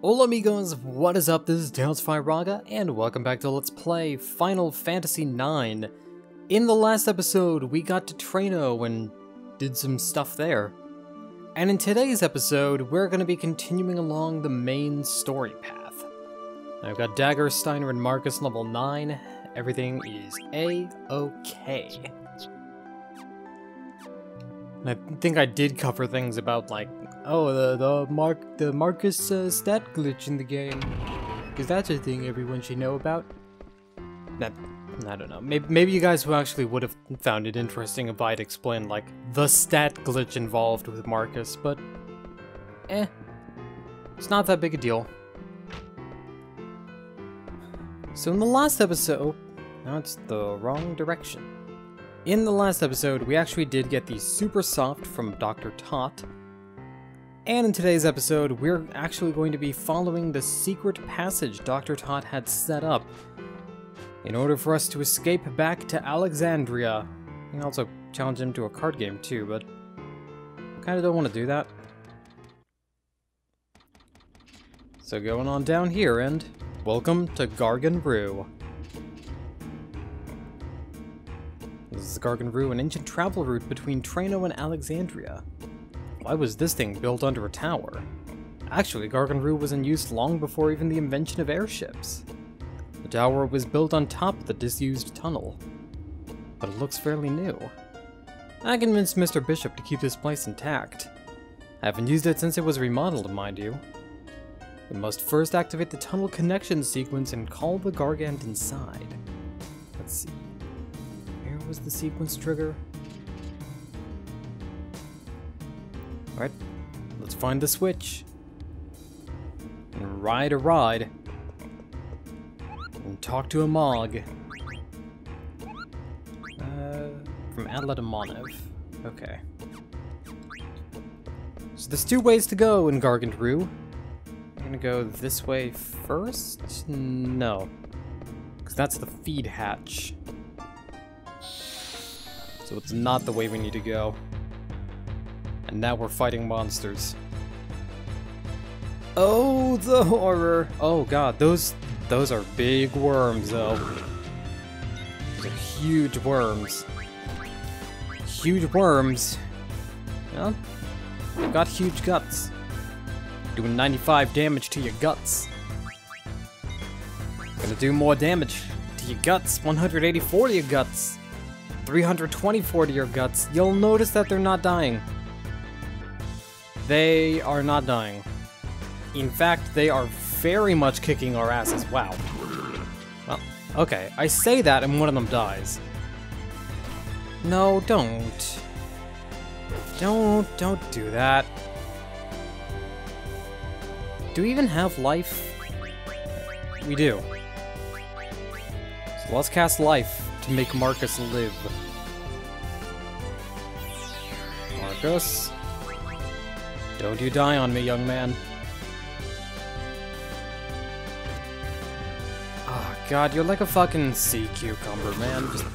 Hola amigos, what is up? This is Raga, and welcome back to Let's Play Final Fantasy IX. In the last episode, we got to Treno and did some stuff there. And in today's episode, we're going to be continuing along the main story path. I've got Dagger, Steiner and Marcus level 9. Everything is A-okay. And I think I did cover things about, like, oh, the Marcus stat glitch in the game. Because that's a thing everyone should know about. I don't know. Maybe you guys actually would have found it interesting if I'd explained, like, the stat glitch involved with Marcus, but it's not that big a deal. So in the last episode, no, it's the wrong direction. In the last episode, we actually did get the Super Soft from Dr. Tot. And in today's episode, we're actually going to be following the secret passage Dr. Tot had set up in order for us to escape back to Alexandria. You can also challenge him to a card game too, but I kind of don't want to do that. So going on down here, and welcome to Gargan Rue. This is Gargan Rue, an ancient travel route between Treno and Alexandria. Why was this thing built under a tower? Actually, Gargan Rue was in use long before even the invention of airships. The tower was built on top of the disused tunnel, but it looks fairly new. I convinced Mr. Bishop to keep this place intact. I haven't used it since it was remodeled, mind you. We must first activate the tunnel connection sequence and call the Gargant inside. Let's see. Where was the sequence trigger? Alright, let's find the switch. And ride a ride. And talk to a Mog. From Adlet Amonev. Okay. So there's two ways to go in Gargant Rue. I'm gonna go this way first? No. Because that's the feed hatch. So it's not the way we need to go. And now we're fighting monsters. Oh, the horror! Oh god, those are big worms, though. Those are huge worms. Huge worms. Well, they've got huge guts. Doing 95 damage to your guts. Gonna do more damage to your guts. 184 to your guts. 324 to your guts. You'll notice that they're not dying. They are not dying. In fact, they are very much kicking our asses. Wow. Well, okay. I say that and one of them dies. No, don't. Don't do that. Do we even have life? We do. So let's cast life to make Marcus live. Marcus. Don't you die on me, young man. Oh god, you're like a fucking sea cucumber, man. Just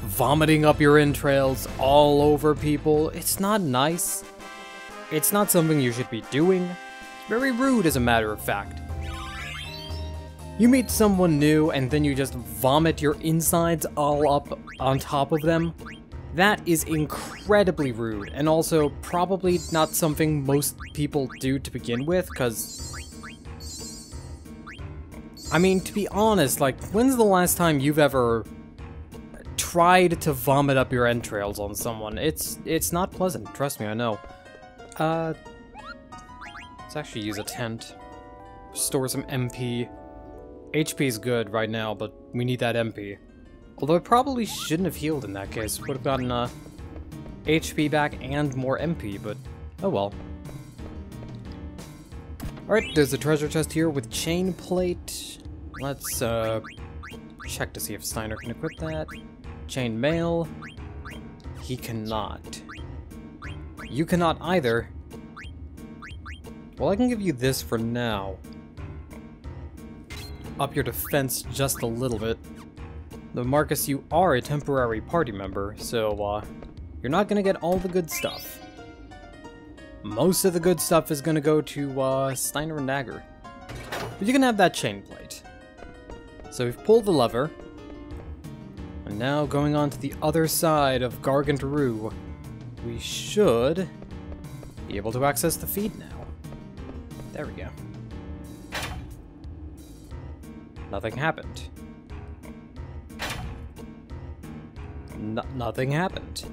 vomiting up your entrails all over people. It's not nice. It's not something you should be doing. It's very rude, as a matter of fact. You meet someone new and then you just vomit your insides all up on top of them. That is incredibly rude, and also probably not something most people do to begin with, because... I mean, to be honest, like, when's the last time you've ever tried to vomit up your entrails on someone? It's not pleasant, trust me, I know. Let's actually use a tent. Store some MP. HP is good right now, but we need that MP. Although I probably shouldn't have healed in that case. Would have gotten HP back and more MP, but oh well. Alright, there's a treasure chest here with chain plate. Let's check to see if Steiner can equip that. Chain mail. He cannot. You cannot either. Well, I can give you this for now. Up your defense just a little bit. Though, Marcus, you are a temporary party member, so, you're not gonna get all the good stuff. Most of the good stuff is gonna go to, Steiner and Dagger. But you can have that chain plate. So we've pulled the lever. And now going on to the other side of Gargant, we should be able to access the feed now. There we go. Nothing happened. Nothing happened.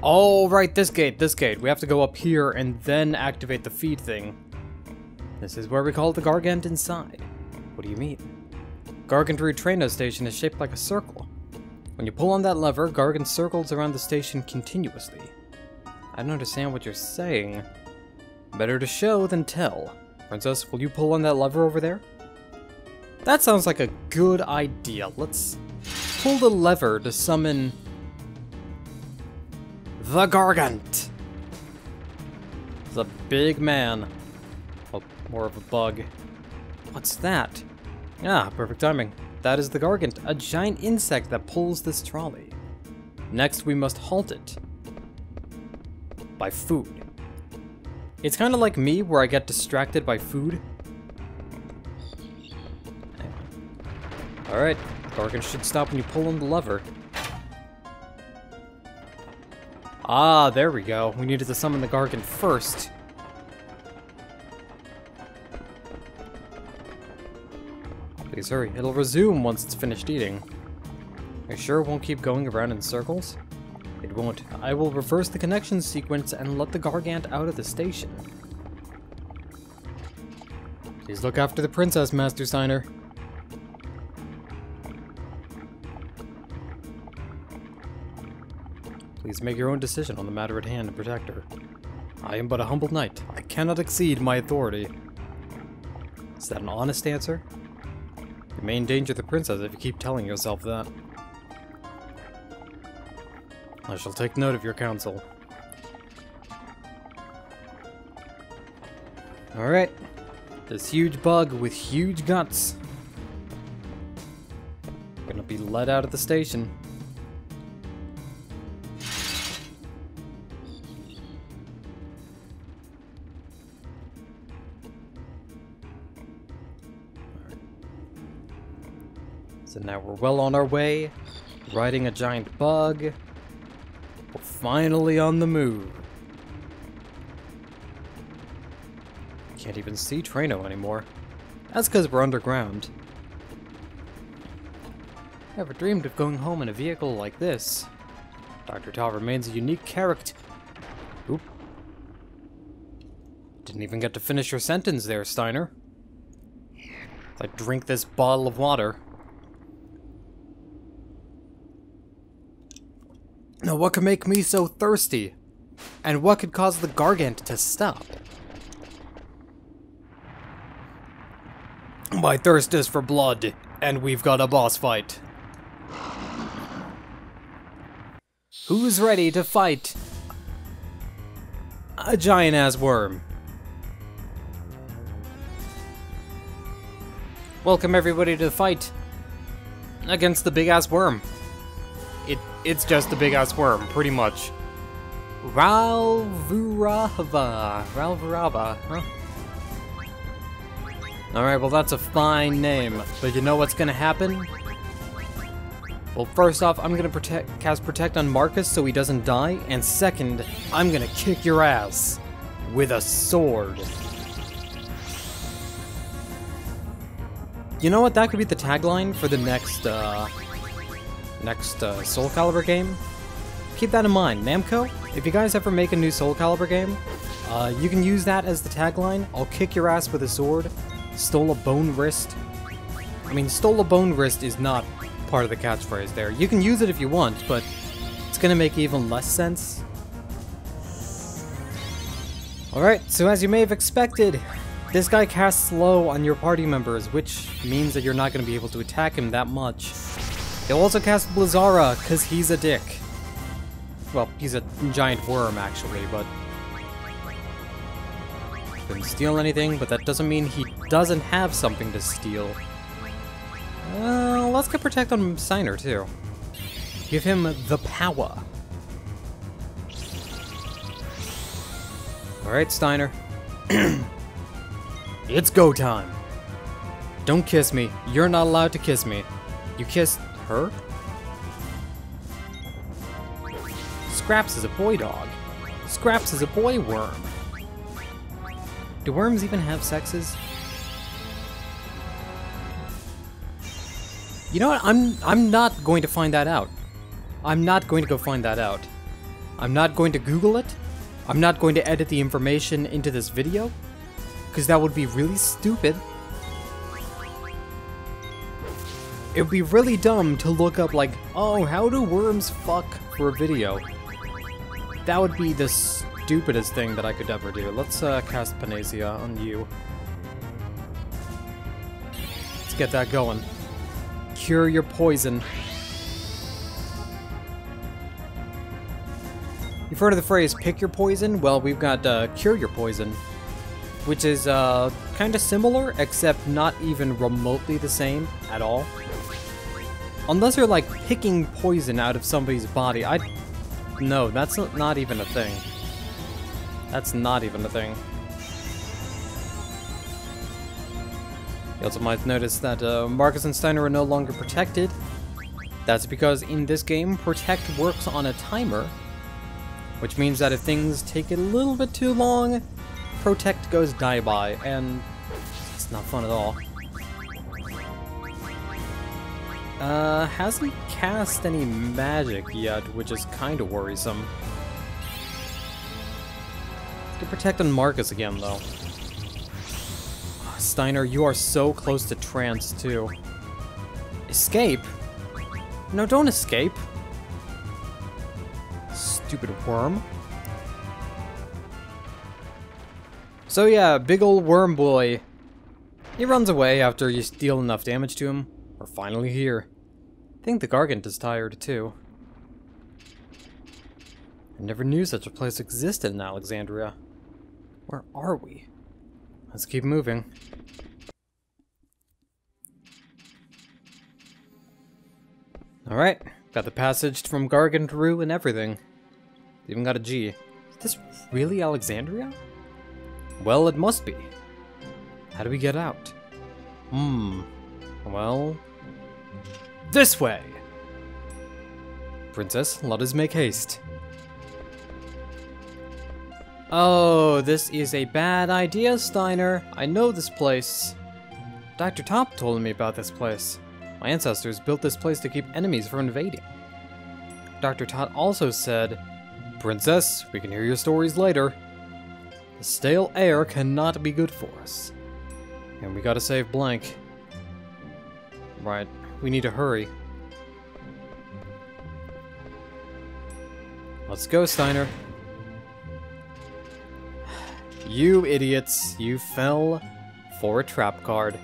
Oh, right, this gate. We have to go up here and then activate the feed thing. This is where we call the Gargant inside. What do you mean? Gargant Treno station is shaped like a circle. When you pull on that lever, Gargant circles around the station continuously. I don't understand what you're saying. Better to show than tell. Princess, will you pull on that lever over there? That sounds like a good idea. Let's pull the lever to summon the Gargant. It's a big man. Well, more of a bug. What's that? Ah, perfect timing. That is the Gargant, a giant insect that pulls this trolley. Next, we must halt it. By food. It's kind of like me, where I get distracted by food. Alright, Gargant should stop when you pull on the lever. Ah, there we go. We needed to summon the Gargant first. Please hurry, it'll resume once it's finished eating. Are you sure it won't keep going around in circles? It won't. I will reverse the connection sequence and let the Gargant out of the station. Please look after the princess, Master Steiner. Please make your own decision on the matter at hand and protect her. I am but a humble knight. I cannot exceed my authority. Is that an honest answer? You may endanger the princess if you keep telling yourself that. I shall take note of your counsel. Alright. This huge bug with huge guts. Gonna be let out of the station. So now we're well on our way, riding a giant bug. We're finally on the move. Can't even see Treno anymore. That's because we're underground. Never dreamed of going home in a vehicle like this. Dr. Ta remains a unique character. Oop. Didn't even get to finish your sentence there, Steiner. I drink this bottle of water. Now what could make me so thirsty? And what could cause the Gargant to stop? My thirst is for blood, and we've got a boss fight. Who's ready to fight a giant-ass worm? Welcome everybody to the fight against the big-ass worm. It's just the big-ass worm, pretty much. Ralvarava, huh? Alright, well that's a fine name, but you know what's gonna happen? Well, first off, I'm gonna cast Protect on Marcus so he doesn't die, and second, I'm gonna kick your ass with a sword. You know what? That could be the tagline for the next Soul Calibur game. Keep that in mind. Namco, if you guys ever make a new Soul Calibur game, you can use that as the tagline. I'll kick your ass with a sword. Stole a bone wrist. I mean, stole a bone wrist is not part of the catchphrase there. You can use it if you want, but it's gonna make even less sense. Alright, so as you may have expected, this guy casts slow on your party members, which means that you're not gonna be able to attack him that much. He'll also cast Blizzara, because he's a dick. Well, he's a giant worm, actually, but... Didn't steal anything, but that doesn't mean he doesn't have something to steal. Let's get Protect on Steiner, too. Give him the power. Alright, Steiner. It's go time. Don't kiss me. You're not allowed to kiss me. You kissed her? Scraps is a boy dog. Scraps is a boy worm. Do worms even have sexes? You know what? I'm not going to find that out. I'm not going to go find that out. I'm not going to Google it. I'm not going to edit the information into this video, because that would be really stupid. It would be really dumb to look up like, oh, how do worms fuck for a video? That would be the stupidest thing that I could ever do. Let's cast Panacea on you. Let's get that going. Cure your poison. You've heard of the phrase, pick your poison? Well, we've got cure your poison, which is kind of similar, except not even remotely the same at all. Unless you're like picking poison out of somebody's body. No, that's not even a thing. That's not even a thing. You also might notice that Marcus and Steiner are no longer protected. That's because in this game, protect works on a timer, which means that if things take a little bit too long, protect goes die-by, and it's not fun at all. Hasn't cast any magic yet, which is kind of worrisome. Let's get protect on Marcus again, though. Steiner, you are so close to trance, too. Escape? No, don't escape. Stupid worm. So yeah, big ol' worm boy. He runs away after you deal enough damage to him. We're finally here. I think the Gargant is tired, too. I never knew such a place existed in Alexandria. Where are we? Let's keep moving. Alright, got the passage from Gargant Rue and everything. Even got a G. Is this really Alexandria? Well, it must be. How do we get out? Well... this way! Princess, let us make haste. Oh, this is a bad idea, Steiner. I know this place. Dr. Top told me about this place. My ancestors built this place to keep enemies from invading. Dr. Tot also said, Princess, we can hear your stories later. The stale air cannot be good for us. And we gotta save Blank. Right, we need to hurry. Let's go, Steiner. You idiots, you fell for a trap card.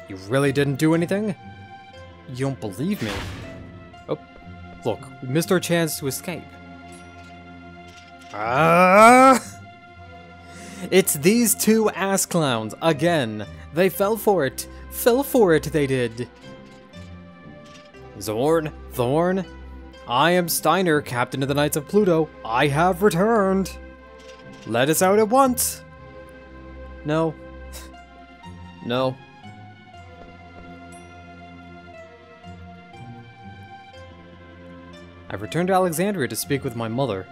You really didn't do anything? You don't believe me? Oh, look, we missed our chance to escape. Ah! It's these two ass clowns, again. They fell for it. Fell for it, they did. Zorn, Thorn, I am Steiner, Captain of the Knights of Pluto. I have returned. Let us out at once. No. No. I've returned to Alexandria to speak with my mother.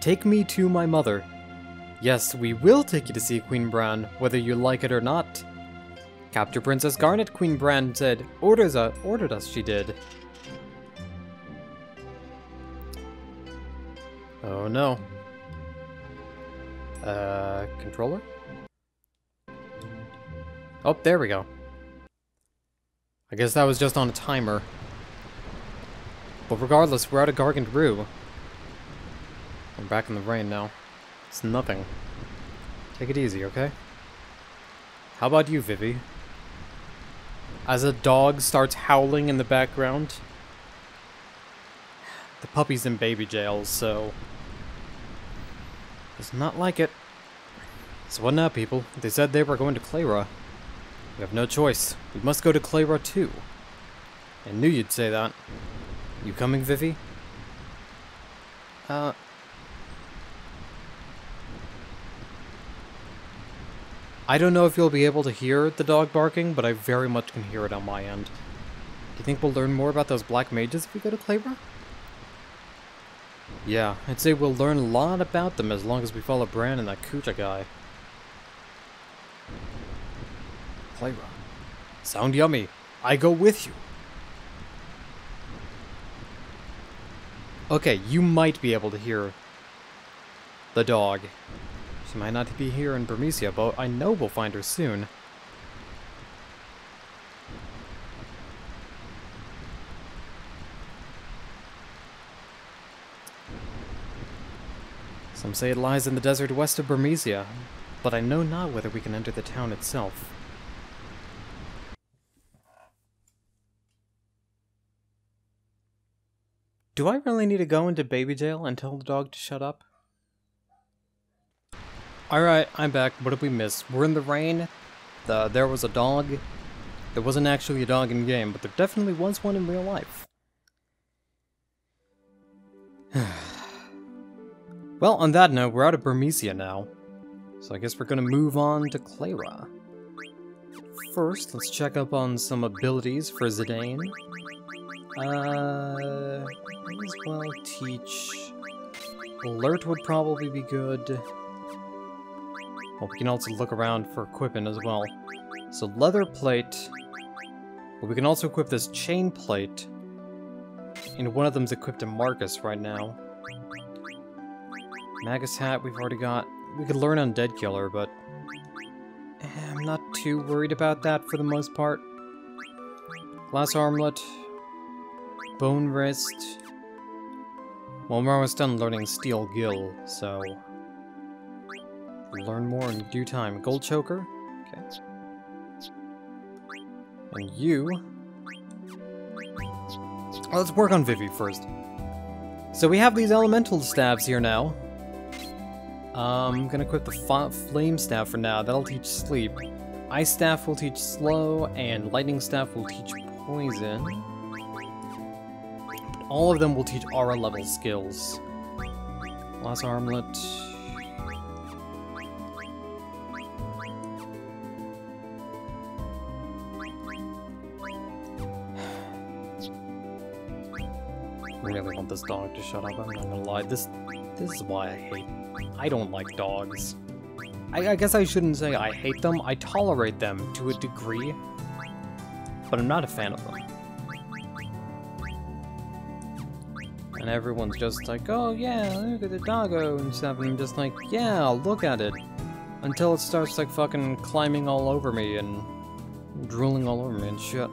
Take me to my mother. Yes, we will take you to see Queen Bran, whether you like it or not. Capture Princess Garnet, Queen Bran said. Ordered us, she did. Oh no. Controller? Oh, there we go. I guess that was just on a timer. But regardless, we're out of Gargant Rue. We're back in the rain now. It's nothing. Take it easy, okay? How about you, Vivi? As a dog starts howling in the background. The puppy's in baby jail, so... does not like it. So what now, people? They said they were going to Cleyra. We have no choice. We must go to Cleyra too. I knew you'd say that. You coming, Vivi? I... I don't know if you'll be able to hear the dog barking, but I very much can hear it on my end. Do you think we'll learn more about those black mages if we go to Cleyra? Yeah, I'd say we'll learn a lot about them as long as we follow Bran and that Kucha guy. Cleyra. Sound yummy. I go with you. Okay, you might be able to hear the dog. She might not be here in Bermesia, but I know we'll find her soon. Some say it lies in the desert west of Bermesia, but I know not whether we can enter the town itself. Do I really need to go into baby jail and tell the dog to shut up? Alright, I'm back. What did we miss? We're in the rain. There was a dog. There wasn't actually a dog in game, but there definitely was one in real life. Well, on that note, we're out of Bermesia now. So I guess we're gonna move on to Cleyra. First, let's check up on some abilities for Zidane. Might as well teach... Alert would probably be good. Well, we can also look around for equipment as well. So leather plate. But we can also equip this chain plate. And one of them's equipped to Marcus right now. Magus hat we've already got. We could learn Undead Killer, but... I'm not too worried about that for the most part. Glass armlet. Bone wrist. Well, we're almost done learning Steel Gill, so... We'll learn more in due time. Gold choker. Okay. And you... Oh, let's work on Vivi first. So we have these elemental staves here now. I'm gonna equip the flame staff for now. That'll teach sleep. Ice staff will teach slow, and lightning staff will teach poison. But all of them will teach aura level skills. Glass armlet. I really want this dog to shut up, I'm not gonna lie. This is why I don't like dogs. I guess I shouldn't say I hate them, I tolerate them to a degree, but I'm not a fan of them. And everyone's just like, oh yeah, look at the doggo and stuff, and I'm just like, yeah, look at it. Until it starts like fucking climbing all over me and drooling all over me and shit.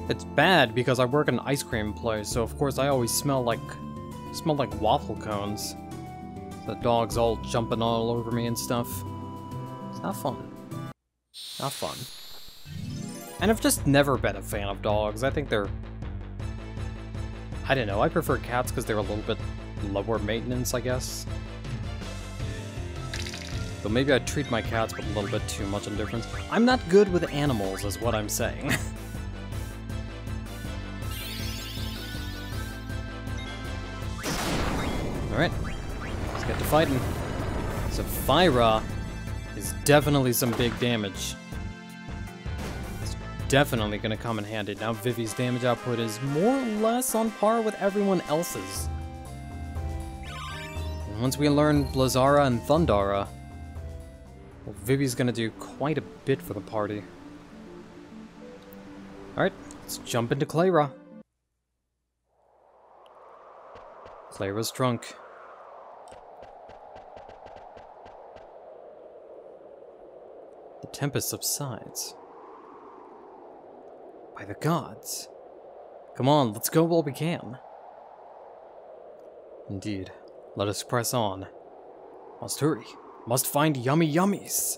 It's bad because I work in an ice cream place, so of course I always smell like waffle cones. The dog's all jumping all over me and stuff. It's not fun. Not fun. And I've just never been a fan of dogs. I think they're... I don't know, I prefer cats because they're a little bit lower maintenance, I guess. So maybe I treat my cats with a little bit too much indifference. I'm not good with animals, is what I'm saying. Alright, let's get to fighting. So Fyra is definitely some big damage. It's definitely going to come in handy. Now Vivi's damage output is more or less on par with everyone else's. And once we learn Blizzara and Thundara, well, Vivi's going to do quite a bit for the party. Alright, let's jump into Cleyra. Cleyra's drunk. The tempest subsides. By the gods. Come on, let's go while we can. Indeed. Let us press on. Must hurry. Must find yummy yummies.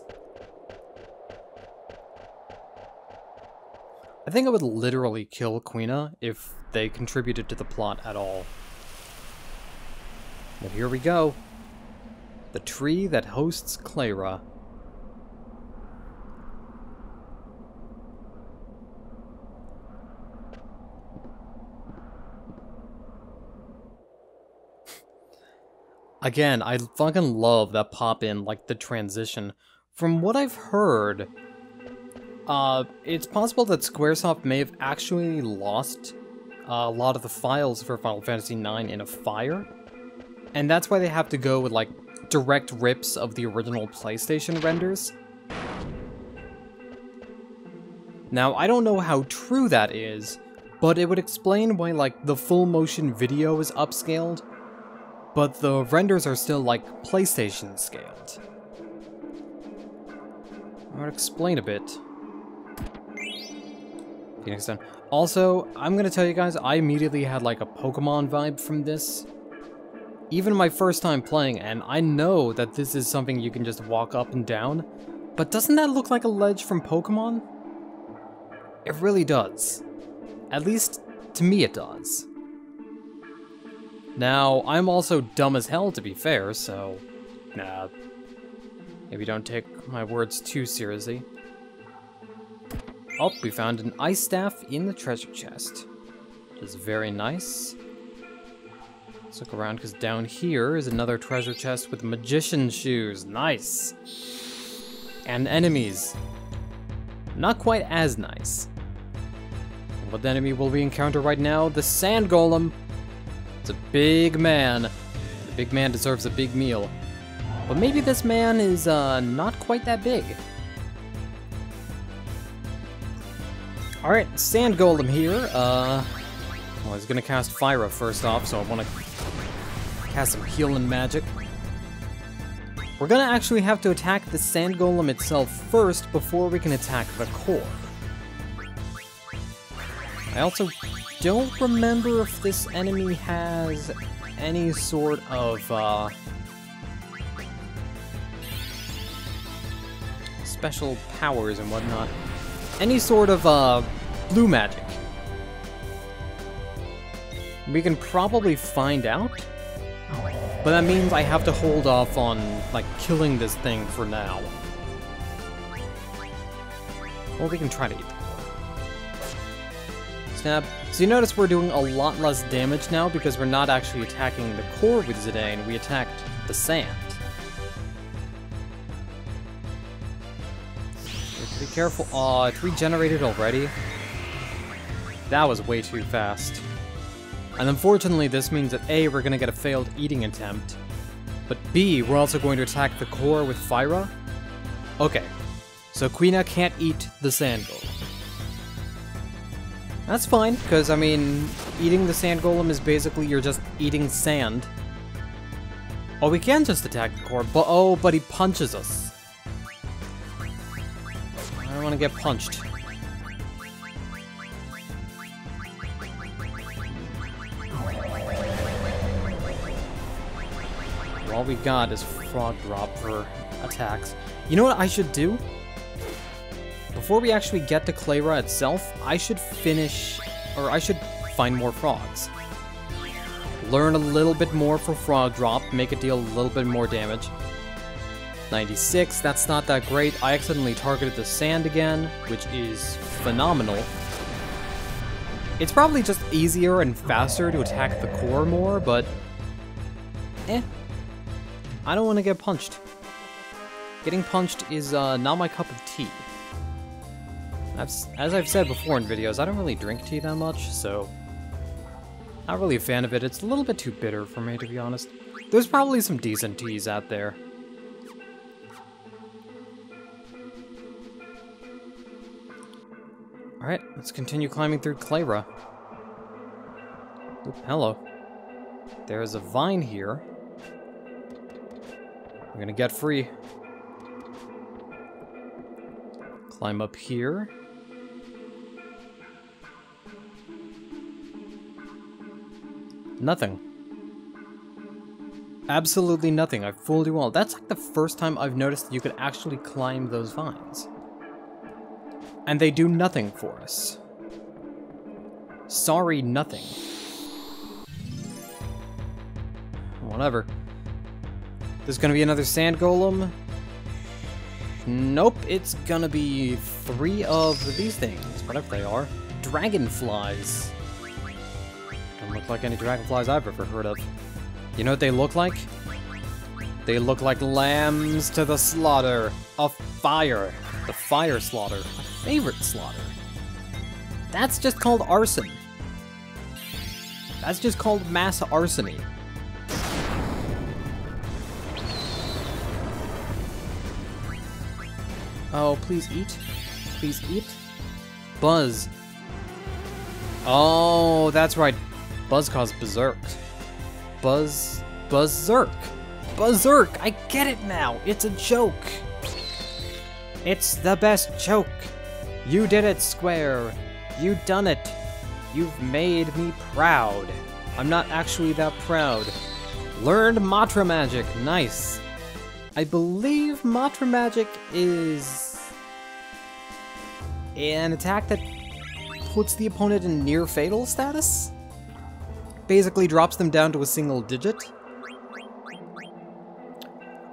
I think I would literally kill Quina if they contributed to the plot at all. But here we go. The tree that hosts Cleyra. Again, I fucking love that pop-in, like the transition, from what I've heard, it's possible that Squaresoft may have actually lost a lot of the files for Final Fantasy IX in a fire, and that's why they have to go with, like, direct rips of the original PlayStation renders. Now, I don't know how true that is, but it would explain why, like, the full motion video is upscaled, but the renders are still, like, PlayStation scaled. I would explain a bit. Phoenix Down. Also, I'm gonna tell you guys, I immediately had, like, a Pokemon vibe from this. Even my first time playing, and I know that this is something you can just walk up and down, but doesn't that look like a ledge from Pokemon? It really does. At least, to me it does. Now, I'm also dumb as hell, to be fair, so... Nah. Maybe don't take my words too seriously. Oh, we found an ice staff in the treasure chest. Which is very nice. Let's look around, because down here is another treasure chest with magician shoes. Nice! And enemies. Not quite as nice. What enemy will we encounter right now? The Sand Golem! It's a big man. The big man deserves a big meal. But maybe this man is not quite that big. Alright, Sand Golem here. Well, he's gonna cast Fyra first off, so I want to cast some healing magic. We're gonna actually have to attack the Sand Golem itself first before we can attack the core. I also don't remember if this enemy has any sort of special powers and whatnot. Any sort of blue magic. We can probably find out, but that means I have to hold off on, like, killing this thing for now. Or we can try to eat the core. Snap. So you notice we're doing a lot less damage now because we're not actually attacking the core with Zidane, we attacked the sand. Be careful. Aw, it regenerated already? That was way too fast. And unfortunately, this means that A, we're gonna get a failed eating attempt, but B, we're also going to attack the core with Fyra? Okay, so Quina can't eat the Sand Golem. That's fine, because, I mean, eating the Sand Golem is basically you're just eating sand. Oh, we can just attack the core, but oh, but he punches us. I don't want to get punched. All we got is Frog Drop for attacks. You know what I should do? Before we actually get to Cleyra itself, I should finish, or I should find more frogs. Learn a little bit more for Frog Drop, make it deal a little bit more damage. 96, that's not that great. I accidentally targeted the sand again, which is phenomenal. It's probably just easier and faster to attack the core more, but... I don't want to get punched. Getting punched is not my cup of tea. As I've said before in videos, I don't really drink tea that much, so... Not really a fan of it. It's a little bit too bitter for me, to be honest. There's probably some decent teas out there. Alright, let's continue climbing through Cleyra. Oop, hello. There's a vine here. I'm gonna get free. Climb up here. Nothing. Absolutely nothing. I fooled you all. That's like the first time I've noticed you could actually climb those vines. And they do nothing for us. Sorry, nothing. Whatever. There's gonna be another Sand Golem. Nope, it's gonna be 3 of these things, whatever they are. Dragonflies. Don't look like any dragonflies I've ever heard of. You know what they look like? They look like lambs to the slaughter of fire. The fire slaughter. My favorite slaughter. That's just called arson. That's just called mass arsony. Oh, please eat. Please eat. Buzz. Oh, that's right. Buzz caused berserk. Berserk. Berserk! I get it now! It's a joke! It's the best joke! You did it, Square! You done it! You've made me proud! I'm not actually that proud. Learned Matra Magic! Nice! I believe Matra Magic is an attack that puts the opponent in near fatal status? Basically drops them down to a single digit.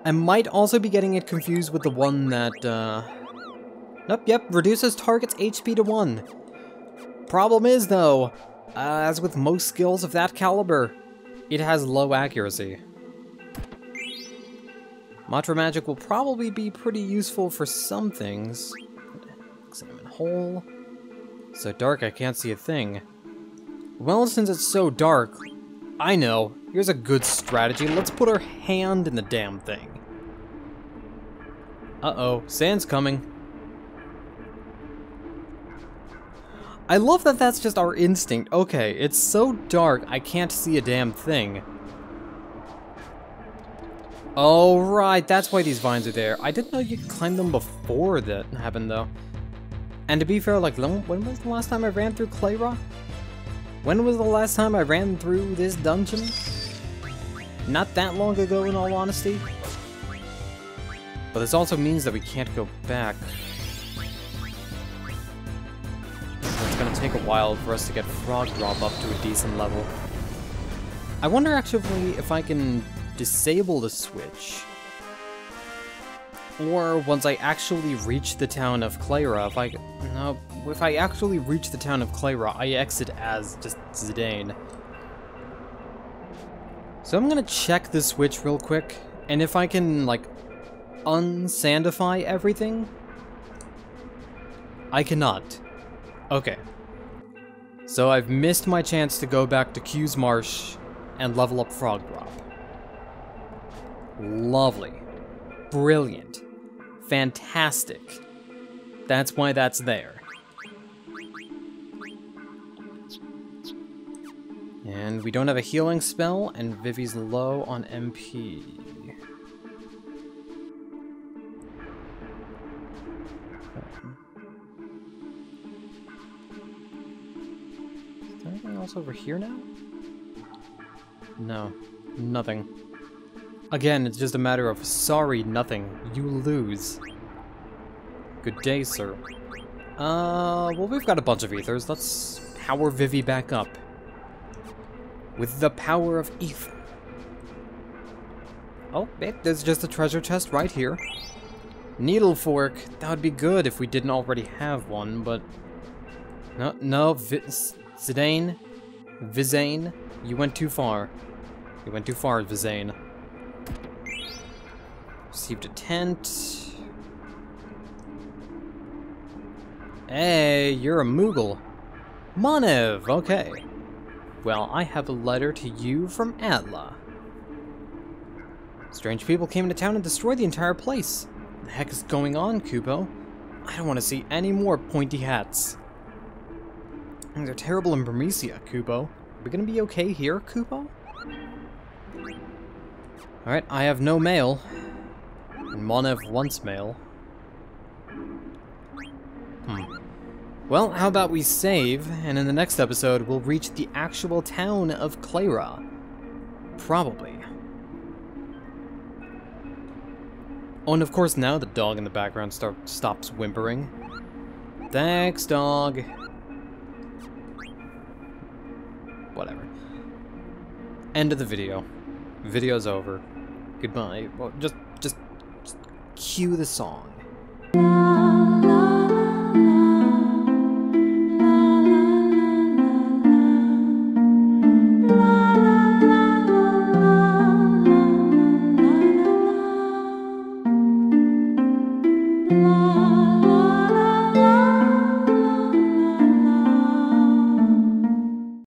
I might also be getting it confused with the one that, Nope, yep, reduces target's HP to 1. Problem is, though, as with most skills of that caliber, it has low accuracy. Matra Magic will probably be pretty useful for some things. Examine hole. So dark I can't see a thing. Well, since it's so dark, I know. Here's a good strategy. Let's put our hand in the damn thing. Uh-oh, sand's coming. I love that that's just our instinct. Okay, it's so dark I can't see a damn thing. Oh, right, that's why these vines are there. I didn't know you could climb them before that happened, though. And to be fair, like, when was the last time I ran through Cleyra? When was the last time I ran through this dungeon? Not that long ago, in all honesty. But this also means that we can't go back. It's gonna take a while for us to get Frog Drop up to a decent level. I wonder actually if I can disable the switch. Or once I actually reach the town of Cleyra, if I actually reach the town of Cleyra, I exit as just Zidane. So I'm gonna check the switch real quick, and if I can, like, unsandify everything? I cannot. Okay. So I've missed my chance to go back to Q's Marsh and level up Frog Drop. Lovely. Brilliant. Fantastic. That's why that's there. And we don't have a healing spell, and Vivi's low on MP. Is there anything else over here now? No, nothing. Again, it's just a matter of sorry, nothing. You lose. Good day, sir. Well, we've got a bunch of ethers. Let's power Vivi back up. With the power of ether. Oh, babe, there's just a treasure chest right here. Needle fork. That would be good if we didn't already have one, but... No, Zidane, Vizane, you went too far. You went too far, Vizane. Received a tent. Hey, you're a Moogle. Monev, okay. Well, I have a letter to you from Atla. Strange people came into town and destroyed the entire place. What the heck is going on, Kupo? I don't want to see any more pointy hats. Things are terrible in Bermesia, Kupo. Are we gonna be okay here, Kupo? Alright, I have no mail. And Monev wants mail. Well, how about we save, and in the next episode, we'll reach the actual town of Cleyra. Probably. Oh, and of course now the dog in the background stops whimpering. Thanks, dog. Whatever. End of the video. Video's over. Goodbye. Well, just cue the song. love.